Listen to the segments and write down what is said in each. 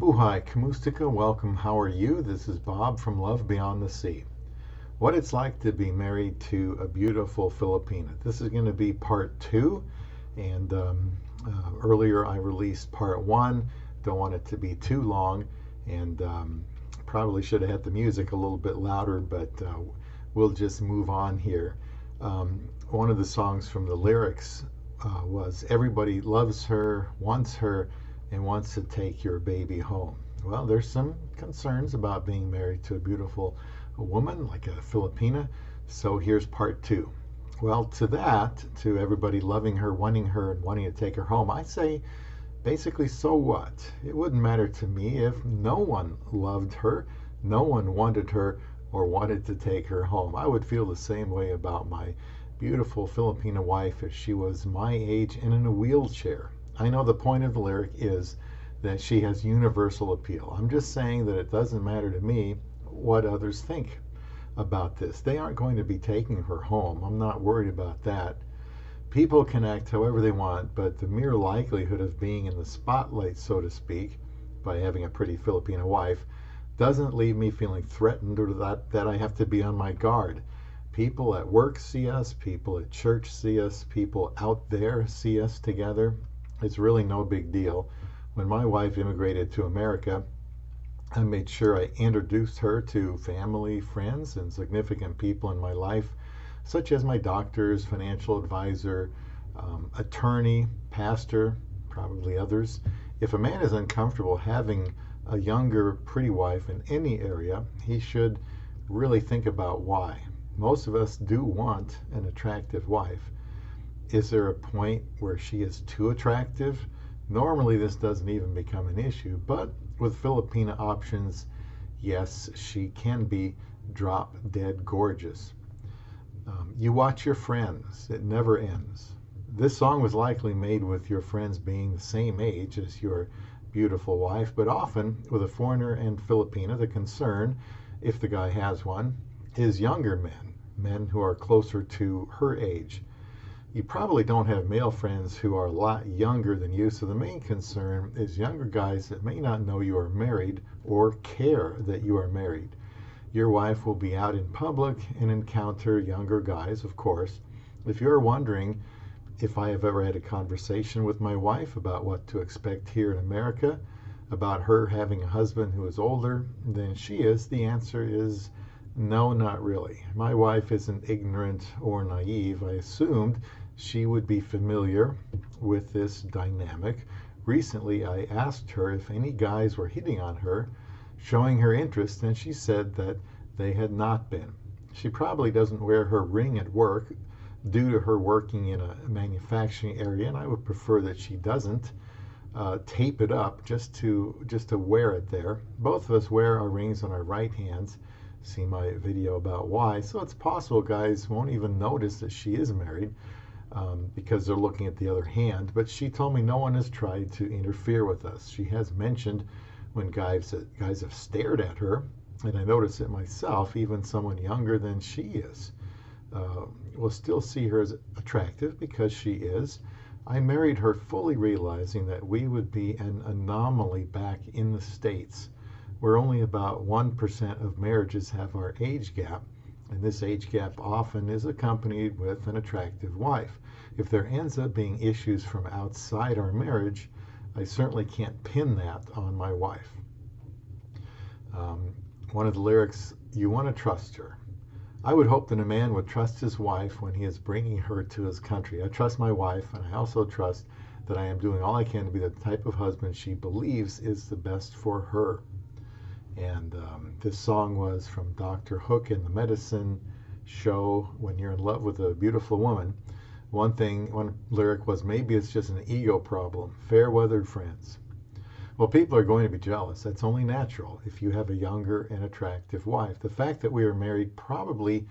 Mabuhay, Kamustika, welcome. How are you? This is Bob from Love Beyond the Sea. What it's like to be married to a beautiful Filipina. This is going to be part two, and earlier I released part one. Don't want it to be too long, and probably should have had the music a little bit louder, but we'll just move on here. One of the songs from the lyrics was "Everybody loves her, and wants to take your baby home." Well, there's some concerns about being married to a beautiful woman like a Filipina. So here's part two. Well, to everybody loving her, and wanting to take her home, I say basically, so what? It wouldn't matter to me if no one loved her, no one wanted her, or wanted to take her home. I would feel the same way about my beautiful Filipina wife if she was my age and in a wheelchair. I know the point of the lyric is that she has universal appeal. I'm just saying that it doesn't matter to me what others think about this. They aren't going to be taking her home. I'm not worried about that. People can act however they want, but the mere likelihood of being in the spotlight, so to speak, by having a pretty Filipina wife, doesn't leave me feeling threatened or that I have to be on my guard. People at work see us, people at church see us, people out there see us together. It's really no big deal. When my wife immigrated to America, I made sure I introduced her to family, friends, and significant people in my life, such as my doctors, financial advisor, attorney, pastor, probably others. If a man is uncomfortable having a younger, pretty wife in any area, he should really think about why. Most of us do want an attractive wife. Is there a point where she is too attractive? Normally, this doesn't even become an issue, but with Filipina options, yes, she can be drop dead gorgeous. You watch your friends, it never ends. This song was likely made with your friends being the same age as your beautiful wife, but often with a foreigner and Filipina, the concern, if the guy has one, is younger men who are closer to her age. You probably don't have male friends who are a lot younger than you, so the main concern is younger guys that may not know you are married or care that you are married. Your wife will be out in public and encounter younger guys, of course. If you're wondering if I have ever had a conversation with my wife about what to expect here in America, about her having a husband who is older than she is, the answer is no, not really. My wife isn't ignorant or naive. I assumed she would be familiar with this dynamic. Recently, I asked her if any guys were hitting on her, showing her interest, and she said that they had not been. She probably doesn't wear her ring at work due to her working in a manufacturing area, and I would prefer that she doesn't tape it up just to wear it there. Both of us wear our rings on our right hands. See my video about why. So it's possible guys won't even notice that she is married because they're looking at the other hand. But she told me no one has tried to interfere with us. She has mentioned when guys have stared at her, and I notice it myself, even someone younger than she is will still see her as attractive because she is. I married her fully realizing that we would be an anomaly back in the States, where only about 1% of marriages have our age gap, and this age gap often is accompanied with an attractive wife. If there ends up being issues from outside our marriage, I certainly can't pin that on my wife. One of the lyrics, you want to trust her. I would hope that a man would trust his wife when he is bringing her to his country. I trust my wife, and I also trust that I am doing all I can to be the type of husband she believes is the best for her. And this song was from Dr. Hook in the Medicine Show, When You're in Love with a Beautiful Woman. One lyric was, maybe it's just an ego problem. Fair weathered friends. Well, people are going to be jealous. That's only natural if you have a younger and attractive wife. The fact that we are married probably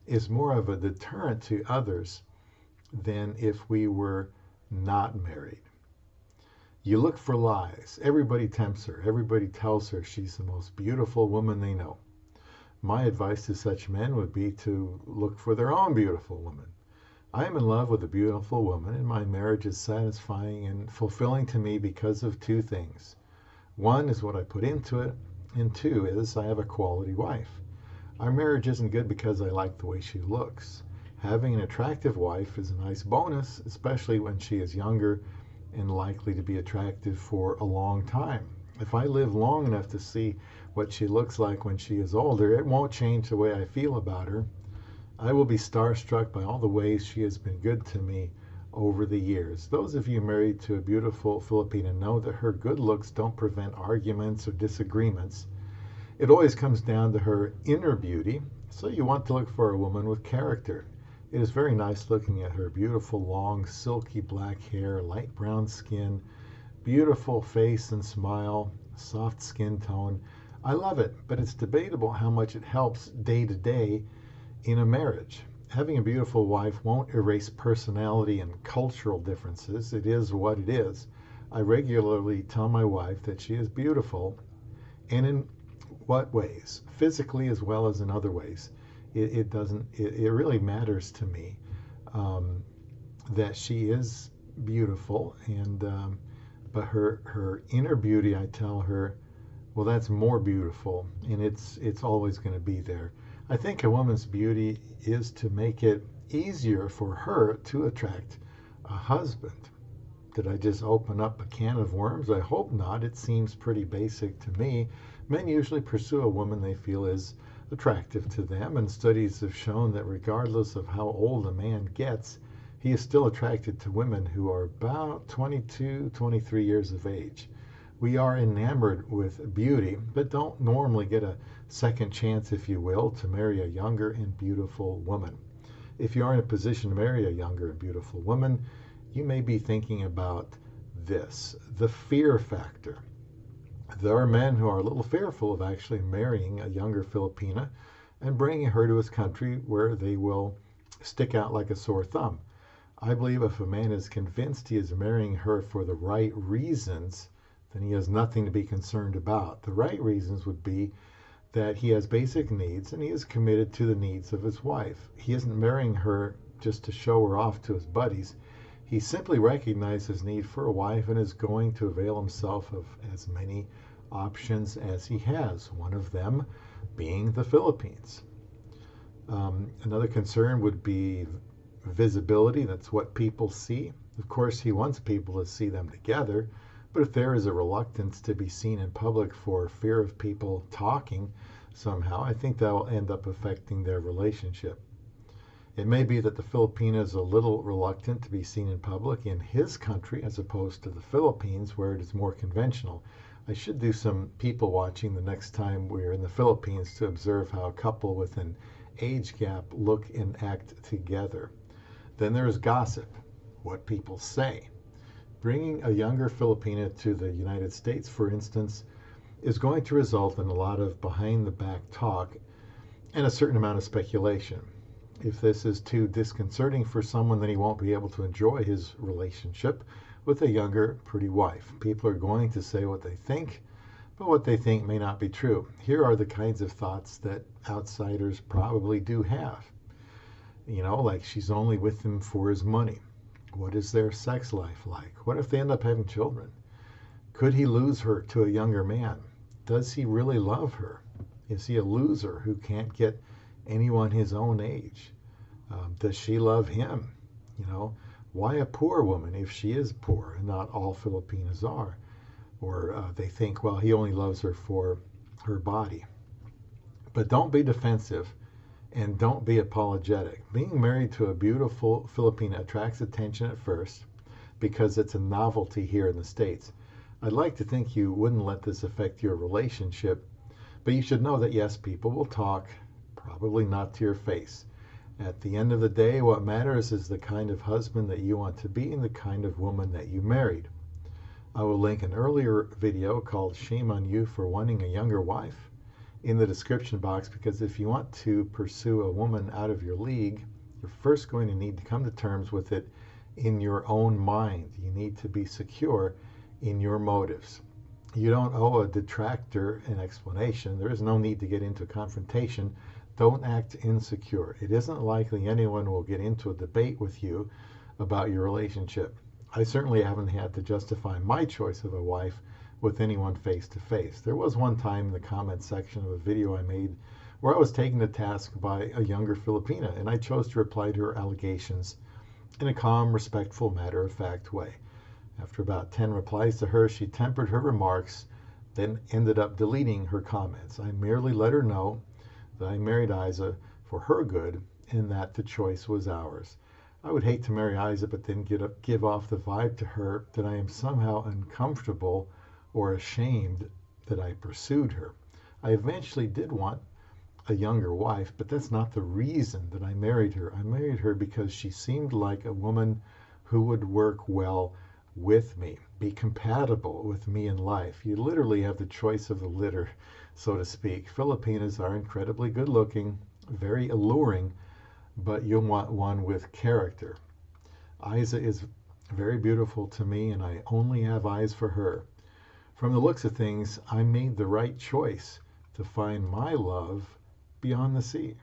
is more of a deterrent to others than if we were not married. You look for lies. Everybody tempts her. Everybody tells her she's the most beautiful woman they know. My advice to such men would be to look for their own beautiful woman. I am in love with a beautiful woman, and my marriage is satisfying and fulfilling to me because of two things. One is what I put into it, and two is I have a quality wife. Our marriage isn't good because I like the way she looks. Having an attractive wife is a nice bonus, especially when she is younger and likely to be attractive for a long time. If I live long enough to see what she looks like when she is older, it won't change the way I feel about her. I will be starstruck by all the ways she has been good to me over the years. Those of you married to a beautiful Filipina know that her good looks don't prevent arguments or disagreements. It always comes down to her inner beauty, so you want to look for a woman with character. It is very nice looking at her beautiful, long, silky black hair, light brown skin, beautiful face and smile, soft skin tone. I love it, but it's debatable how much it helps day to day in a marriage. Having a beautiful wife won't erase personality and cultural differences. It is what it is. I regularly tell my wife that she is beautiful, and in what ways? Physically as well as in other ways. It doesn't. It really matters to me that she is beautiful, and but her inner beauty, I tell her, well, that's more beautiful, and it's always going to be there. I think a woman's beauty is to make it easier for her to attract a husband. Did I just open up a can of worms? I hope not. It seems pretty basic to me. Men usually pursue a woman they feel is attractive to them, and studies have shown that regardless of how old a man gets, he is still attracted to women who are about 22, 23 years of age. We are enamored with beauty, but don't normally get a second chance, if you will, to marry a younger and beautiful woman. If you are in a position to marry a younger and beautiful woman, you may be thinking about this, the fear factor. There are men who are a little fearful of actually marrying a younger Filipina and bringing her to his country where they will stick out like a sore thumb. I believe if a man is convinced he is marrying her for the right reasons, then he has nothing to be concerned about. The right reasons would be that he has basic needs and he is committed to the needs of his wife. He isn't marrying her just to show her off to his buddies. He simply recognizes his need for a wife and is going to avail himself of as many options as he has, one of them being the Philippines. Another concern would be visibility. That's what people see. Of course, he wants people to see them together, but if there is a reluctance to be seen in public for fear of people talking somehow, I think that will end up affecting their relationship. It may be that the Filipino is a little reluctant to be seen in public in his country as opposed to the Philippines, where it is more conventional. I should do some people watching the next time we're in the Philippines to observe how a couple with an age gap look and act together. Then there is gossip, what people say. Bringing a younger Filipina to the United States, for instance, is going to result in a lot of behind-the-back talk and a certain amount of speculation. If this is too disconcerting for someone, then he won't be able to enjoy his relationship with a younger, pretty wife. People are going to say what they think, but what they think may not be true. Here are the kinds of thoughts that outsiders probably do have. Like she's only with him for his money. What is their sex life like? What if they end up having children? Could he lose her to a younger man? Does he really love her? Is he a loser who can't get anyone his own age? Does she love him? Why a poor woman if she is poor? And not all Filipinas are. Or they think, well, he only loves her for her body. But don't be defensive and don't be apologetic. Being married to a beautiful Filipina attracts attention at first because it's a novelty here in the States. I'd like to think you wouldn't let this affect your relationship, but you should know that yes, people will talk, probably not to your face. At the end of the day, what matters is the kind of husband that you want to be and the kind of woman that you married. I will link an earlier video called Shame on You for Wanting a Younger Wife in the description box, because if you want to pursue a woman out of your league, you're first going to need to come to terms with it in your own mind. You need to be secure in your motives. You don't owe a detractor an explanation. There is no need to get into a confrontation. Don't act insecure. It isn't likely anyone will get into a debate with you about your relationship. I certainly haven't had to justify my choice of a wife with anyone face to face. There was one time in the comment section of a video I made where I was taken to task by a younger Filipina, and I chose to reply to her allegations in a calm, respectful, matter-of-fact way. After about 10 replies to her, she tempered her remarks, then ended up deleting her comments. I merely let her know that I married Isa for her good and that the choice was ours. I would hate to marry Isa but then give off the vibe to her that I am somehow uncomfortable or ashamed that I pursued her. I eventually did want a younger wife, but that's not the reason that I married her. I married her because she seemed like a woman who would work well with me, be compatible with me in life. You literally have the choice of the litter, so to speak. Filipinas are incredibly good looking, very alluring, but you'll want one with character. Isa is very beautiful to me, and I only have eyes for her. From the looks of things, I made the right choice to find my love beyond the sea.